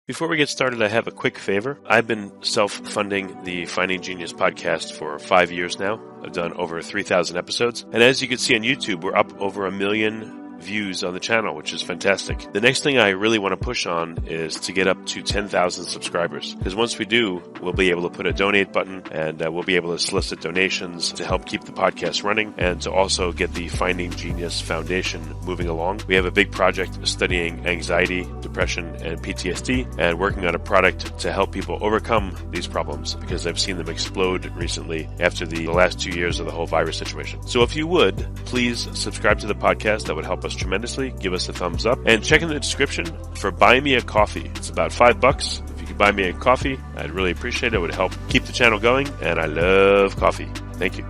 Before we get started, I have a quick favor. I've been self-funding the Finding Genius podcast for 5 years now. I've done over 3,000 episodes. And as you can see on YouTube, we're up over 1 million views on the channel, which is fantastic. The next thing I really want to push on is to get up to 10,000 subscribers. Because once we do, we'll be able to put a donate button and we'll be able to solicit donations to help keep the podcast running and to also get the Finding Genius Foundation moving along. We have a big project studying anxiety, depression, and PTSD and working on a product to help people overcome these problems because I've seen them explode recently after the last 2 years of the whole virus situation. So if you would, please subscribe to the podcast. That would help us tremendously. Give us a thumbs up and check in the description for Buy Me a Coffee. It's about $5. If you could buy me a coffee, I'd really appreciate it. It would help keep the channel going, and I love coffee. Thank you.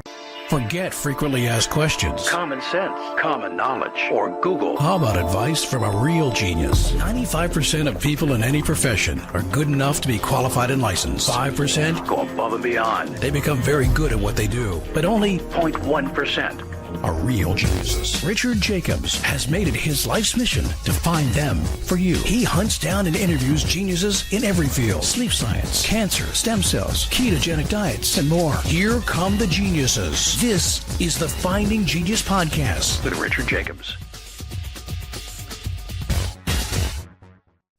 Forget frequently asked questions, common sense, common knowledge, or Google. How about advice from a real genius? 95% of people in any profession are good enough to be qualified and licensed. 5% go above and beyond. They become very good at what they do, but only 0.1% are real geniuses. Richard Jacobs has made it his life's mission to find them for you. He hunts down and interviews geniuses in every field: sleep science, cancer, stem cells, ketogenic diets, and more. Here come the geniuses. This is the Finding Genius Podcast with Richard Jacobs.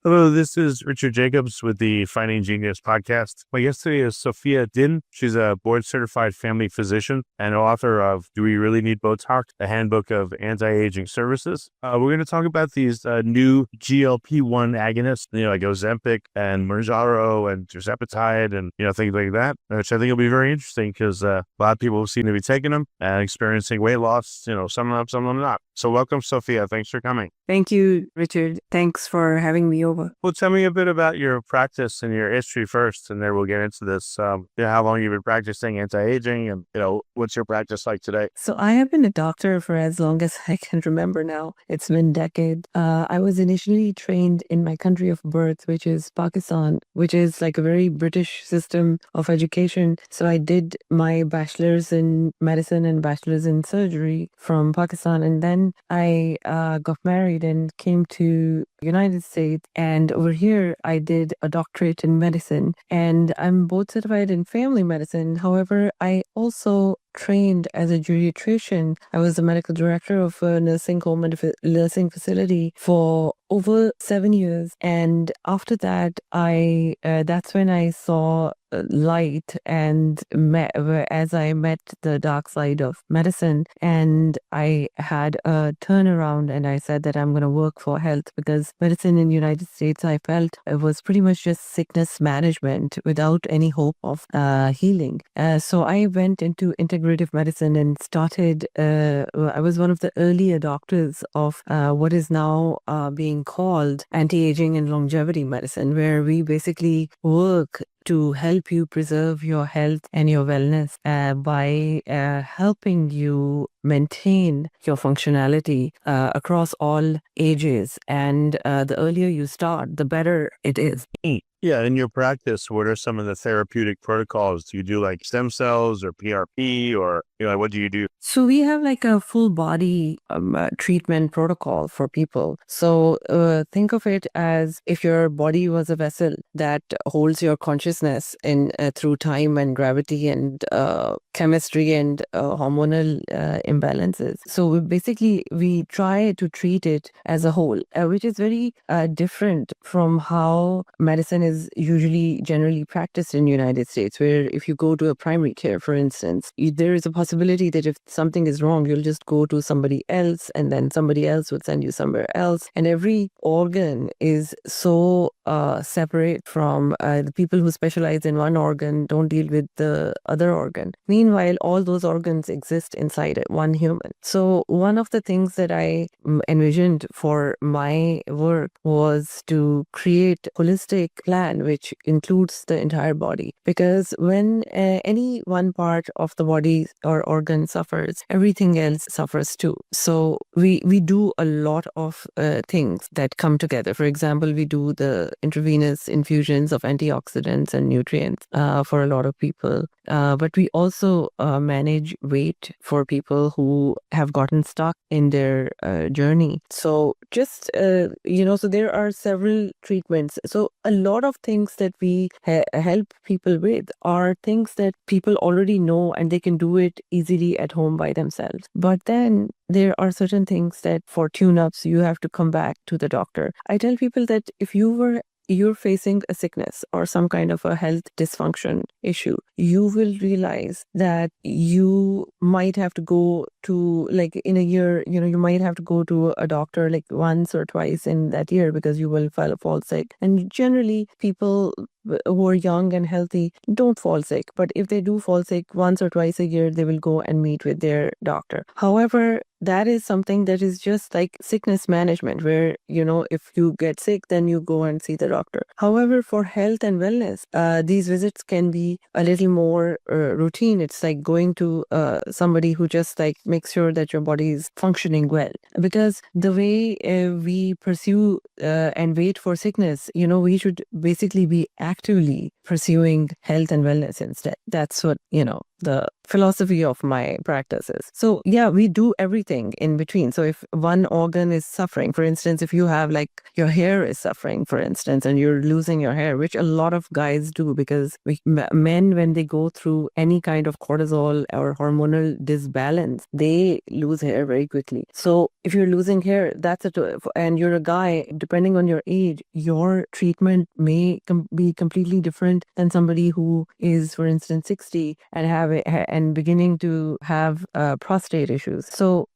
Hello, this is Richard Jacobs with the Finding Genius Podcast. My guest today is Sofia Din. She's a board-certified family physician and author of Do We Really Need Botox? A Handbook of Anti-Aging Services. We're going to talk about these new GLP-1 agonists, like Ozempic and Mounjaro and tirzepatide and, things like that, which I think will be very interesting because a lot of people seem to be taking them and experiencing weight loss, some of them not. So welcome, Sofia. Thanks for coming. Thank you, Richard. Thanks for having me over. Well, tell me a bit about your practice and your history first, and then we'll get into this. How long you've been practicing anti-aging and, what's your practice like today? So I have been a doctor for as long as I can remember now. It's been decades. I was initially trained in my country of birth, which is Pakistan, which is like a very British system of education. So I did my bachelor's in medicine and bachelor's in surgery from Pakistan. And then I got married and came to United States, and over here I did a doctorate in medicine, and I'm board certified in family medicine. However, I also trained as a geriatrician. I was the medical director of a nursing home and nursing facility for over 7 years, and after that that's when I saw light and as I met the dark side of medicine, and I had a turnaround and I said that I'm going to work for health, because medicine in the United States, I felt it was pretty much just sickness management without any hope of healing. So I went into integrative medicine and started, I was one of the early adopters of what is now being called anti-aging and longevity medicine, where we basically work to help you preserve your health and your wellness by helping you maintain your functionality across all ages. And the earlier you start, the better it is. Yeah, in your practice, what are some of the therapeutic protocols? Do you do like stem cells or PRP, or what do you do? So we have like a full body treatment protocol for people. So think of it as if your body was a vessel that holds your consciousness in through time and gravity and chemistry and hormonal imbalances. So we try to treat it as a whole, which is very different from how medicine is usually generally practiced in the United States, where if you go to a primary care, for instance, there is a possibility that if something is wrong, you'll just go to somebody else and then somebody else would send you somewhere else. And every organ is so separate from the people who specialize in one organ don't deal with the other organ. Meanwhile, all those organs exist inside one human. So one of the things that I envisioned for my work was to create a holistic plan which includes the entire body, because when any one part of the body or organ suffers, everything else suffers too. So we do a lot of things that come together. For example, we do the intravenous infusions of antioxidants and nutrients for a lot of people. But we also also manage weight for people who have gotten stuck in their journey. So just, so there are several treatments. So a lot of things that we help people with are things that people already know and they can do it easily at home by themselves. But then there are certain things that for tune-ups, you have to come back to the doctor. I tell people that if you're facing a sickness or some kind of a health dysfunction issue, you will realize that you might have to go to, like in a year, you might have to go to a doctor like once or twice in that year because you will fall sick. And generally, people who are young and healthy don't fall sick. But if they do fall sick once or twice a year, they will go and meet with their doctor. However, that is something that is just like sickness management, where, if you get sick, then you go and see the doctor. However, for health and wellness, these visits can be a little more routine. It's like going to somebody who just like makes sure that your body is functioning well. Because the way we pursue and wait for sickness, we should basically be actively pursuing health and wellness instead. That's what, the philosophy of my practice is. So yeah, we do everything in between. So if one organ is suffering, for instance, if you have like your hair is suffering, for instance, and you're losing your hair, which a lot of guys do because men, when they go through any kind of cortisol or hormonal disbalance, they lose hair very quickly. So if you're losing hair, and you're a guy, depending on your age, your treatment may be completely different than somebody who is, for instance, 60 and beginning to have prostate issues. So,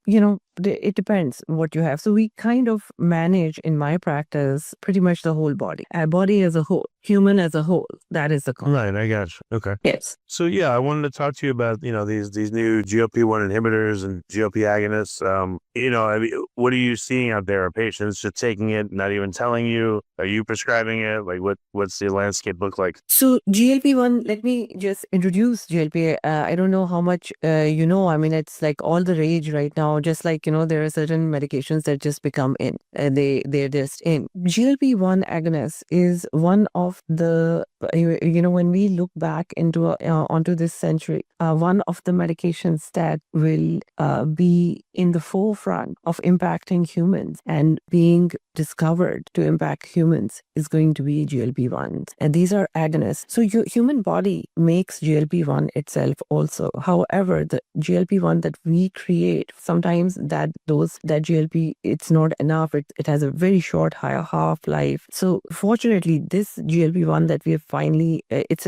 it depends what you have. So we kind of manage in my practice pretty much the whole body, body as a whole, human as a whole. That is the concept. Right, I got you. Okay. Yes. So yeah, I wanted to talk to you about, these new GLP-1 inhibitors and GLP agonists. What are you seeing out there? Are patients just taking it, not even telling you? Are you prescribing it? Like what's the landscape look like? So GLP-1, let me just introduce GLP. I don't know how much I mean, it's like all the rage right now, just like, there are certain medications that just become in. They're just in. GLP-1 agonist is one of the, when we look back onto this century, one of the medications that will be in the forefront of impacting humans and being discovered to impact humans is going to be GLP-1s. And these are agonists. So your human body makes GLP-1 itself also. However, the GLP-1 that we create, sometimes that GLP, it's not enough. It has a very short half-life. So fortunately, this GLP-1 that we have finally,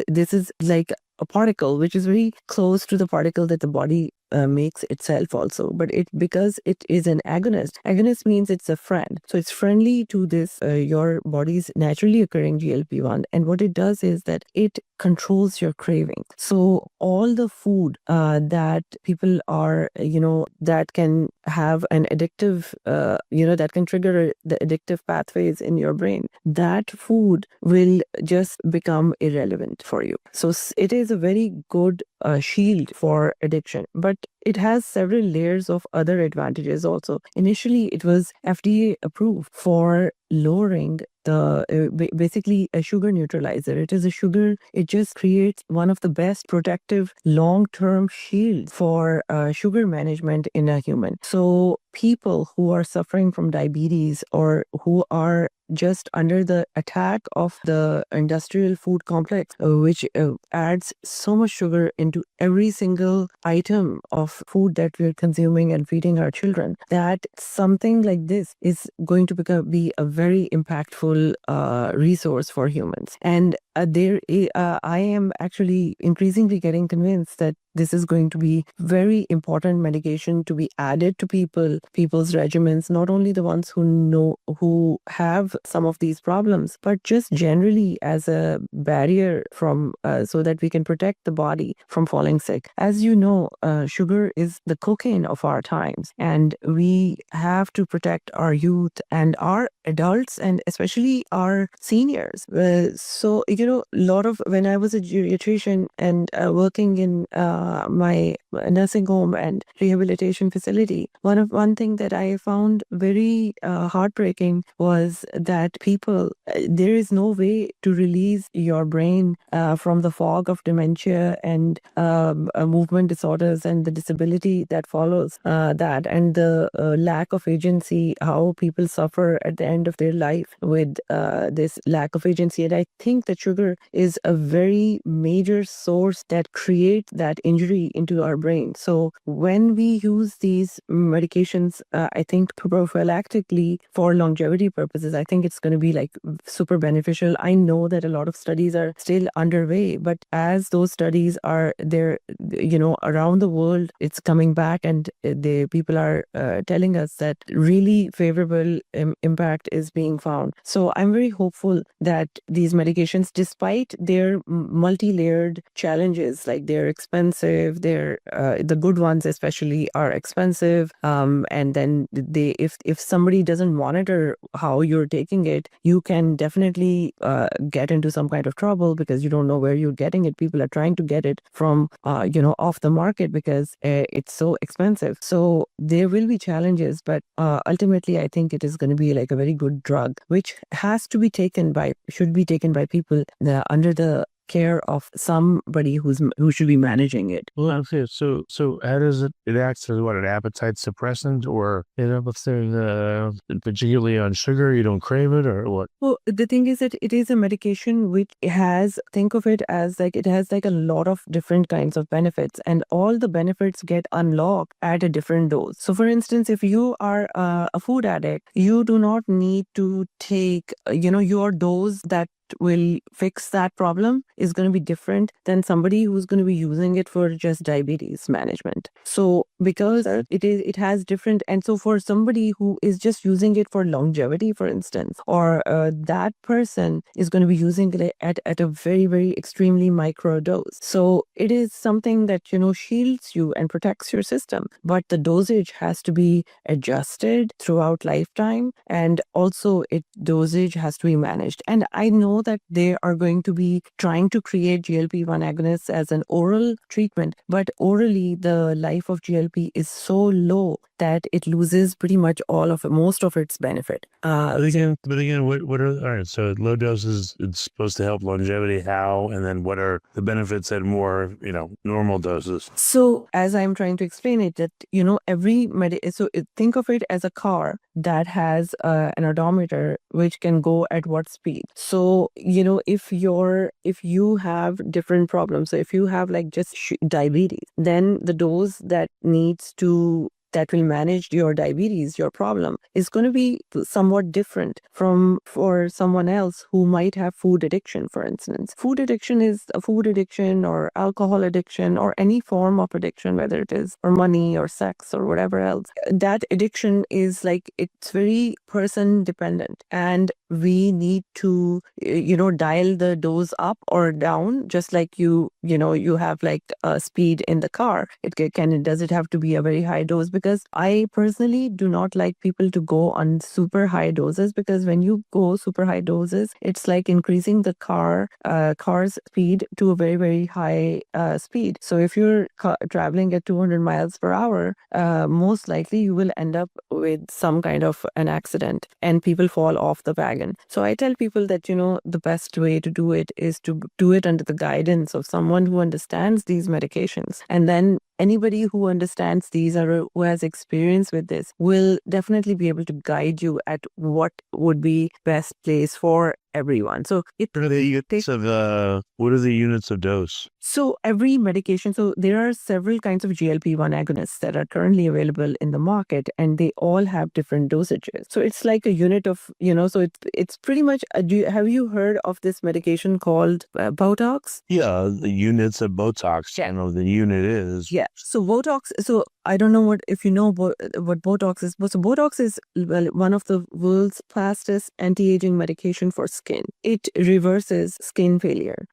this is like a particle which is very close to the particle that the body makes itself also, but because it is an agonist. Agonist means it's a friend, so it's friendly to this your body's naturally occurring GLP-1, and what it does is that it controls your craving. So all the food that people are that can have an addictive that can trigger the addictive pathways in your brain, that food will just become irrelevant for you. So it is a very good shield for addiction, but it has several layers of other advantages also. Initially, it was FDA approved for lowering basically a sugar neutralizer. It is a sugar, it just creates one of the best protective long-term shields for sugar management in a human. So people who are suffering from diabetes or who are just under the attack of the industrial food complex, which adds so much sugar into every single item of food that we're consuming and feeding our children, that something like this is going to be a very impactful resource for humans. And I am actually increasingly getting convinced that this is going to be very important medication to be added to people's regimens, not only the ones who have some of these problems, but just generally as a barrier from so that we can protect the body from falling sick. As you know, sugar is the cocaine of our times, and we have to protect our youth and our adults and especially our seniors. So, a lot of when I was a geriatrician and working in my nursing home and rehabilitation facility, one thing that I found very heartbreaking was that people, there is no way to release your brain from the fog of dementia and movement disorders and the disability that follows that, and the lack of agency, how people suffer at the end of their life with this lack of agency. And I think that sugar is a very major source that creates that injury into our brain. So when we use these medications, I think prophylactically for longevity purposes, I think it's going to be like super beneficial. I know that a lot of studies are still underway, but as those studies are there, around the world, it's coming back, and the people are telling us that really favorable impact is being found. So I'm very hopeful that these medications, despite their multi-layered challenges, like they're expensive, the good ones especially are expensive, and then if somebody doesn't monitor how you're taking it, you can definitely get into some kind of trouble because you don't know where you're getting it. People are trying to get it from off the market because it's so expensive. So there will be challenges, but ultimately I think it is going to be like a very good drug, which should be taken by people under the care of somebody who should be managing it. Well, okay. So how does it acts as what, an appetite suppressant, or if there's particularly on sugar, you don't crave it, or what? Well, the thing is that it is a medication which think of it as like it has like a lot of different kinds of benefits, and all the benefits get unlocked at a different dose. So for instance, if you are a food addict, you do not need to take your dose that will fix that problem is going to be different than somebody who's going to be using it for just diabetes management. So because it has different, and so for somebody who is just using it for longevity, for instance, or that person is going to be using it at a very, very extremely micro dose. So it is something that shields you and protects your system, but the dosage has to be adjusted throughout lifetime, and also dosage has to be managed. And I know that they are going to be trying to create GLP-1 agonists as an oral treatment, but orally the life of GLP is so low that it loses pretty much most of its benefit. But again, what are, all right, so low doses, it's supposed to help longevity, how, and then what are the benefits at more, normal doses? So as I'm trying to explain it, that, think of it as a car that has an odometer which can go at what speed. So, if you have different problems, so if you have like just diabetes, then the dose that will manage your diabetes, your problem, is going to be somewhat different for someone else who might have food addiction, for instance. Food addiction is a food addiction or alcohol addiction or any form of addiction, whether it is for money or sex or whatever else. That addiction is like, it's very person dependent, and we need to, dial the dose up or down, just like you have like a speed in the car. Does it have to be a very high dose? Because I personally do not like people to go on super high doses, because when you go super high doses, it's like increasing the car's speed to a very, very high speed. So if you're traveling at 200 miles per hour, most likely you will end up with some kind of an accident and people fall off the wagon. So I tell people that, the best way to do it is to do it under the guidance of someone who understands these medications. And then anybody who understands these or who has experience with this will definitely be able to guide you at what would be best place for everyone. So what are the units of dose? So every medication, so there are several kinds of GLP-1 agonists that are currently available in the market, and they all have different dosages. So it's like a unit of, so it's pretty much, have you heard of this medication called Botox? Yeah, the units of Botox. Yeah. I know the unit is. Yeah. So Botox, so I don't know if you know what Botox is. So Botox is one of the world's fastest anti-aging medication for skin. It reverses skin failure.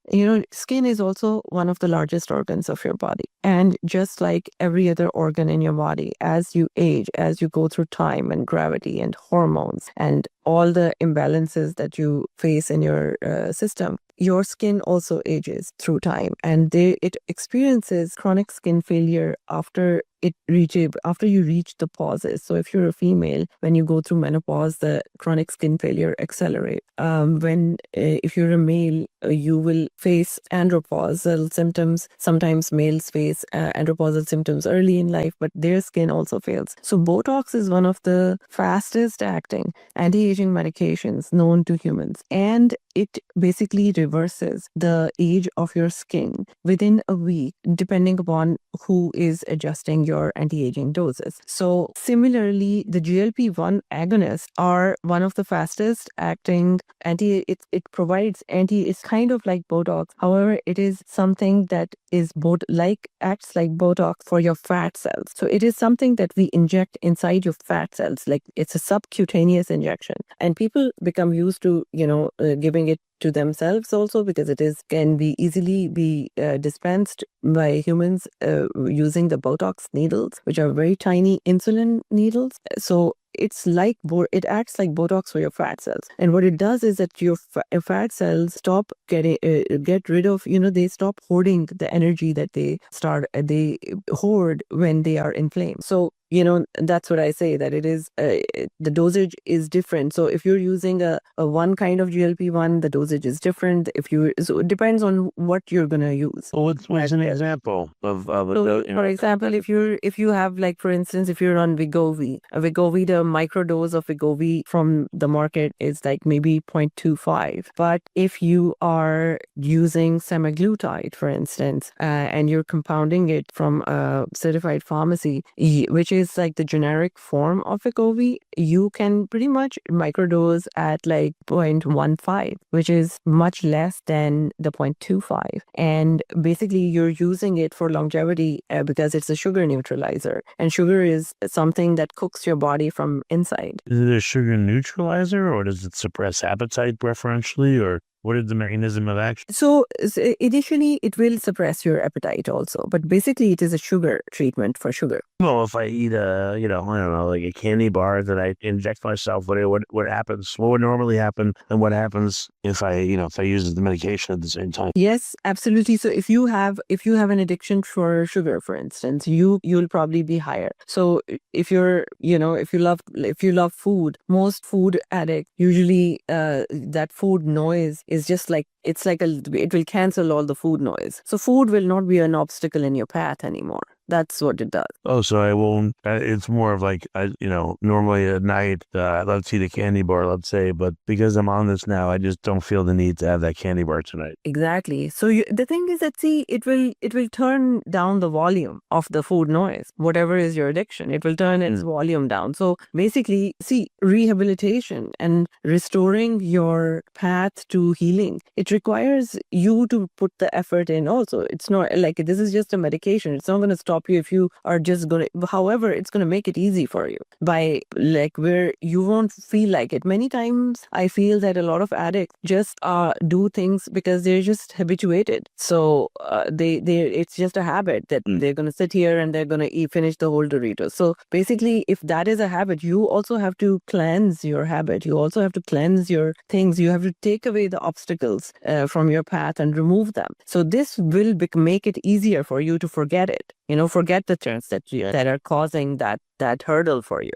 Skin is also one of the largest organs of your body. And just like every other organ in your body, as you age, as you go through time and gravity and hormones and all the imbalances that you face in your system, your skin also ages through time, and it experiences chronic skin failure after you reach the pauses. So if you're a female, when you go through menopause, the chronic skin failure accelerate. If you're a male, you will face andropausal symptoms. Sometimes males face andropausal symptoms early in life, but their skin also fails. So Botox is one of the fastest acting anti-aging medications known to humans, and it basically reverses the age of your skin within a week, depending upon who is adjusting your anti-aging doses. So similarly, the GLP-1 agonists are one of the fastest acting it's kind of like Botox. However, it is something that is acts like Botox for your fat cells. So it is something that we inject inside your fat cells, like it's a subcutaneous injection. And people become used to, giving it to themselves also, because can be easily be dispensed by humans using the Botox needles, which are very tiny insulin needles. So it acts like Botox for your fat cells, and what it does is that your fat cells stop get rid of, they stop hoarding the energy that they hoard when they are inflamed. So that's what I say, that it is the dosage is different. So if you're using a one kind of GLP-1, the dosage is different. So it depends on what you're gonna use. Well, what's an example of for example, if you have, like, for instance, if you're on Wegovy, the microdose of Wegovy from the market is like maybe 0.25. But if you are using semaglutide, for instance, and you're compounding it from a certified pharmacy, which is like the generic form of Wegovy, you can pretty much microdose at like 0.15, which is much less than the 0.25. And basically you're using it for longevity because it's a sugar neutralizer. And sugar is something that cooks your body from inside. Is it a sugar neutralizer, or does it suppress appetite preferentially, or what is the mechanism of action? So initially it will suppress your appetite also, but basically it is a sugar treatment for sugar. Well, if I eat I don't know, like a candy bar that I inject myself, what happens? What would normally happen, and what happens if I use the medication at the same time? Yes, absolutely. So if you have an addiction for sugar, for instance, you'll probably be higher. So if you love food, most food addicts usually that food noise is just like, it will cancel all the food noise. So food will not be an obstacle in your path anymore. That's what it does. Oh, so I won't, it's more of like, normally at night, I'd love to eat a candy bar, let's say, but because I'm on this now, I just don't feel the need to have that candy bar tonight. Exactly. So the thing is that, see, it will turn down the volume of the food noise. Whatever is your addiction, it will turn its volume down. So basically, see, rehabilitation and restoring your path to healing, it requires you to put the effort in also. It's not like this is just a medication. It's not going to stop you if you are just going to, however, it's going to make it easy for you by like where you won't feel like it. Many times I feel that a lot of addicts just do things because they're just habituated. So it's just a habit that they're going to sit here and they're going to finish the whole Dorito. So basically, if that is a habit, you also have to cleanse your habit. You also have to cleanse your things. You have to take away the obstacles from your path and remove them. So this will make it easier for you to forget it. Forget the things that are causing that hurdle for you.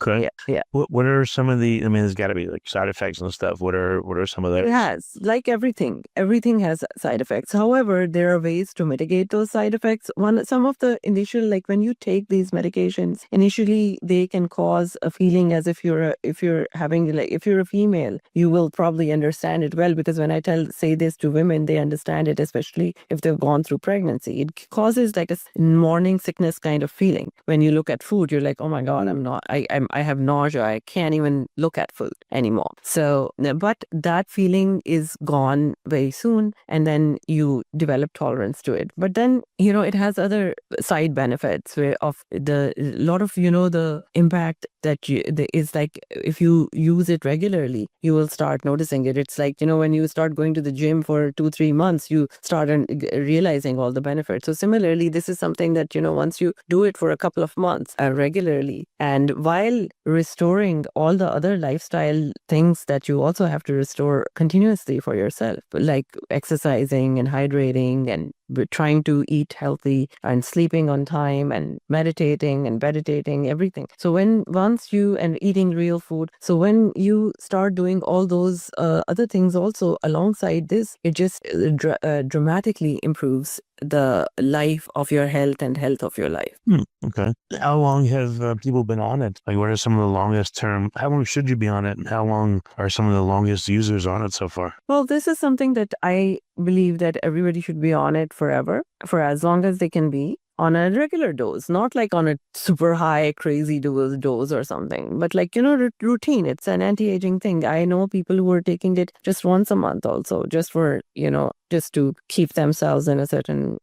Okay. Yeah. What are some of the? There's got to be like side effects and stuff. What are some of those? It has, like everything. Everything has side effects. However, there are ways to mitigate those side effects. Some of the initial, like when you take these medications, initially they can cause a feeling as if you're a female, you will probably understand it well, because when I say this to women, they understand it, especially if they've gone through pregnancy. It causes like a morning sickness kind of feeling. When you look at food, you're like, oh my God, I have nausea. I can't even look at food anymore. So, but that feeling is gone very soon, and then you develop tolerance to it. But then, it has other side benefits of the impact is like if you use it regularly, you will start noticing it. It's like, when you start going to the gym for 2-3 months, you start realizing all the benefits. So similarly, this is something that, once you do it for a couple of months regularly, and while restoring all the other lifestyle things that you also have to restore continuously for yourself, like exercising and hydrating and trying to eat healthy and sleeping on time and meditating and meditating, everything. So and eating real food. So when you start doing all those other things also alongside this, it just dramatically improves the life of your health and health of your life. Okay. How long have people been on it? Like, what are some of the longest term? How long should you be on it? And how long are some of the longest users on it so far? Well, this is something that I believe that everybody should be on it forever, for as long as they can be, on a regular dose, not like on a super high, crazy dose or something, but like, routine. It's an anti-aging thing. I know people who are taking it just once a month also, just for, just to keep themselves in a certain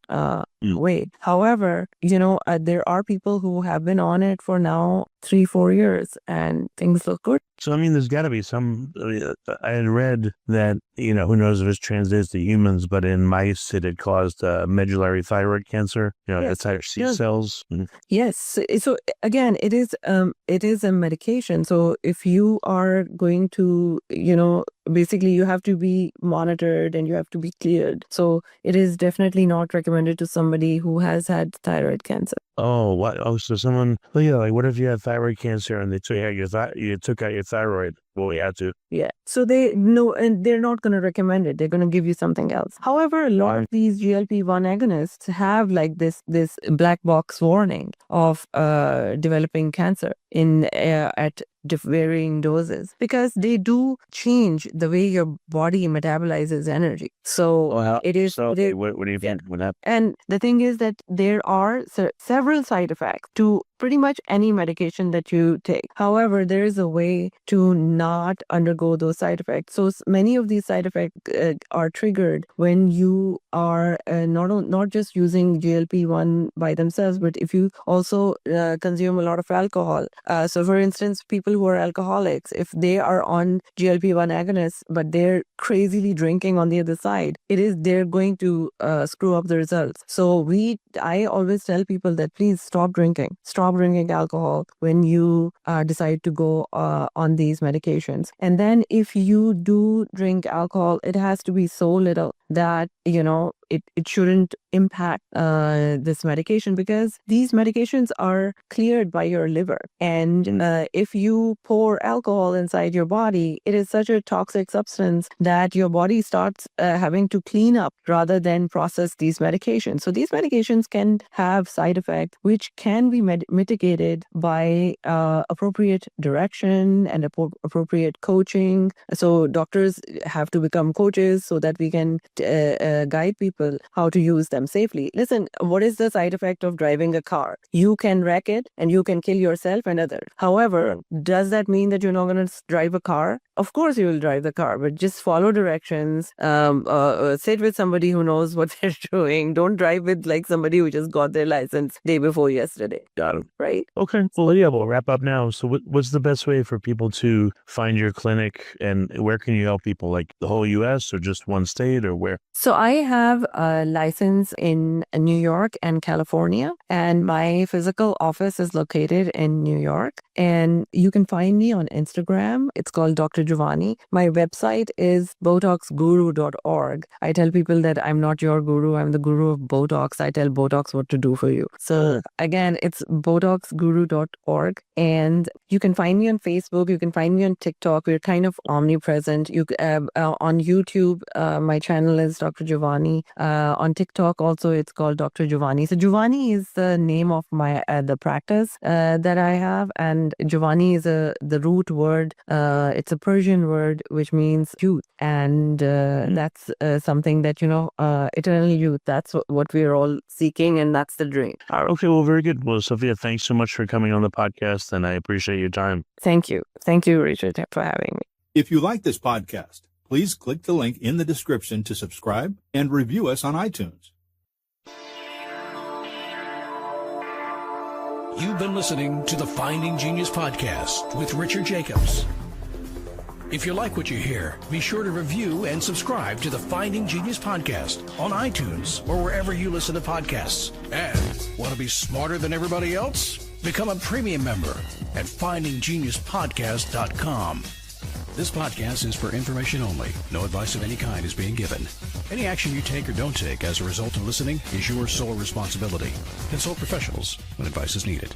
way. However, there are people who have been on it for now 3-4 years and things look good. So, there's got to be some, I had read that, who knows if it's translates to humans, but in mice, it had caused medullary thyroid cancer, that's higher C cells. Mm-hmm. Yes. So again, it is a medication. So if you are going to, basically you have to be monitored and you have to be cleared. So it is definitely not recommended to somebody who has had thyroid cancer. Oh, what? Oh, so someone, like what if you had thyroid cancer and they took out you took out your thyroid? Well, we had to. Yeah. So they're not going to recommend it. They're going to give you something else. However, a lot of these GLP-1 agonists have like this black box warning of developing cancer at varying doses, because they do change the way your body metabolizes energy. So it is. So what do you think would happen? And the thing is that there are several side effects to pretty much any medication that you take. However, there is a way to not undergo those side effects. So many of these side effects are triggered when you are not just using GLP-1 by themselves, but if you also consume a lot of alcohol. So for instance, people who are alcoholics, if they are on GLP-1 agonists, but they're crazily drinking on the other side, they're going to screw up the results. So I always tell people that please stop drinking alcohol when you decide to go on these medications. And then if you do drink alcohol, it has to be so little that, it shouldn't impact this medication, because these medications are cleared by your liver. And if you pour alcohol inside your body, it is such a toxic substance that your body starts having to clean up rather than process these medications. So these medications can have side effects which can be mitigated by appropriate direction and appropriate coaching. So doctors have to become coaches so that we can guide people how to use them safely. Listen, what is the side effect of driving a car? You can wreck it and you can kill yourself and others. However, does that mean that you're not going to drive a car? Of course you will drive the car, but just follow directions. Sit with somebody who knows what they're doing. Don't drive with like somebody who just got their license day before yesterday. Got it. Right? Okay. Well, yeah, we'll wrap up now. So what's the best way for people to find your clinic, and where can you help people? Like the whole U.S. or just one state, or where? So I have a license in New York and California, and my physical office is located in New York. And you can find me on Instagram. It's called Dr. Giovanni. My website is botoxguru.org. I tell people that I'm not your guru. I'm the guru of Botox. I tell Botox what to do for you. So again, it's botoxguru.org. And you can find me on Facebook. You can find me on TikTok. We're kind of omnipresent. On YouTube, my channel is Dr. Giovanni. On TikTok also, it's called Dr. Giovanni. So Giovanni is the name of my the practice that I have, and Giovanni is the root word. It's a Persian word which means youth, and that's something that eternal youth. That's what we're all seeking, and that's the dream. Okay, well, very good. Well, Sofia, thanks so much for coming on the podcast, and I appreciate your time. Thank you, Richard, for having me. If you like this podcast, please click the link in the description to subscribe and review us on iTunes. You've been listening to the Finding Genius podcast with Richard Jacobs. If you like what you hear, be sure to review and subscribe to the Finding Genius podcast on iTunes or wherever you listen to podcasts. And want to be smarter than everybody else? Become a premium member at findinggeniuspodcast.com. This podcast is for information only. No advice of any kind is being given. Any action you take or don't take as a result of listening is your sole responsibility. Consult professionals when advice is needed.